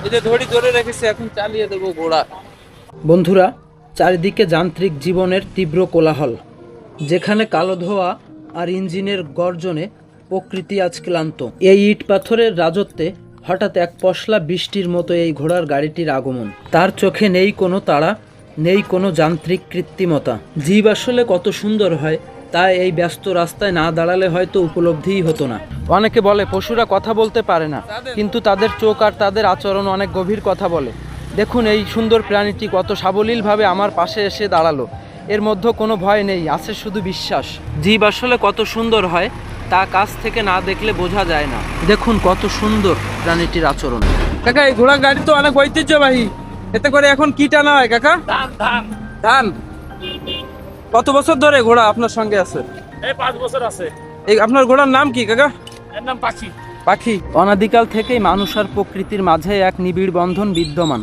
এই যে ধরি ধরে রেখেছি, এখন চালিয়ে দেবো ঘোড়া। বন্ধুরা, চারিদিকে যান্ত্রিক জীবনের তীব্র কোলাহল, যেখানে কালো ধোঁয়া আর ইঞ্জিনের গর্জনে প্রকৃতি আজ ক্লান্ত। এই ইট পাথরের রাজত্বে হঠাৎ এক পশলা বৃষ্টির মতো এই ঘোড়ার গাড়িটির আগমন। তার চোখে নেই কোনো তাড়া, নেই কোনো যান্ত্রিক কৃত্রিমতা। জীব আসলে কত সুন্দর হয় তা এই ব্যস্ত রাস্তায় না দাঁড়ালে হয়তো উপলব্ধিই হতো না। অনেকে বলে পশুরা কথা বলতে পারে না, কিন্তু তাদের চোখ আর তাদের আচরণ অনেক গভীর কথা বলে। দেখুন এই সুন্দর প্রাণীটি কত সাবলীলভাবে আমার পাশে এসে দাঁড়ালো। এর মধ্যে কোনো ভয় নেই, আছে শুধু বিশ্বাস। জীব আসলে কত সুন্দর হয় তা কাছ থেকে না দেখলে বোঝা যায় না। দেখুন কত সুন্দর প্রাণীটির আচরণ। কাকা, এই ঘোড়া গাড়ি তো অনেক ঐতিহ্যবাহী। এতে করে এখন কি টানা হয় কাকা? ধান। কত বছর ধরে ঘোড়া আপনার সঙ্গে আছে? এই 5 বছর আছে। এই আপনার ঘোড়ার নাম কি কাকা? এর নাম পাখি। পাখি। অনাদিকাল থেকেই মানুষ আর প্রকৃতির মাঝে এক নিবিড় বন্ধন বিদ্যমান।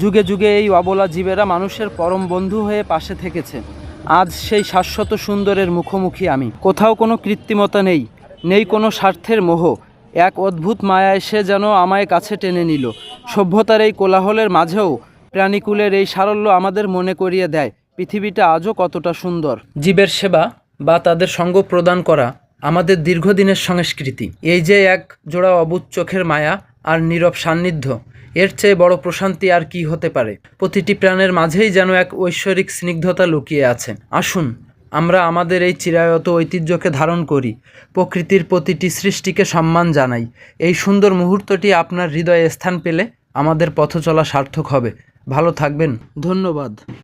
যুগে যুগে এই অবলা জীবেরা মানুষের পরম বন্ধু হয়ে পাশে থেকেছে। আজ সেই শাশ্বত সুন্দরের মুখোমুখি আমি। কোথাও কোনো কৃত্রিমতা নেই, নেই কোনো স্বার্থের মোহ। এক অদ্ভুত মায়া এসে যেন আমায় কাছে টেনে নিল। সভ্যতার এই কোলাহলের মাঝেও প্রাণীকুলের এই সারল্য আমাদের মনে করিয়ে দেয় পৃথিবীটা আজও কতটা সুন্দর। জীবের সেবা বা তাদের সঙ্গ প্রদান করা আমাদের দীর্ঘদিনের সংস্কৃতি। এই যে এক জোড়া অবুঝ চোখের মায়া আর নীরব সান্নিধ্য, এর চেয়ে বড় প্রশান্তি আর কি হতে পারে? প্রতিটি প্রাণের মাঝেই যেন এক ঐশ্বরিক স্নিগ্ধতা লুকিয়ে আছে। আসুন আমরা আমাদের এই চিরায়ত ঐতিহ্যকে ধারণ করি, প্রকৃতির প্রতিটি সৃষ্টিকে সম্মান জানাই। এই সুন্দর মুহূর্তটি আপনার হৃদয়ে স্থান পেলে আমাদের পথ চলা সার্থক হবে। ভালো থাকবেন। ধন্যবাদ।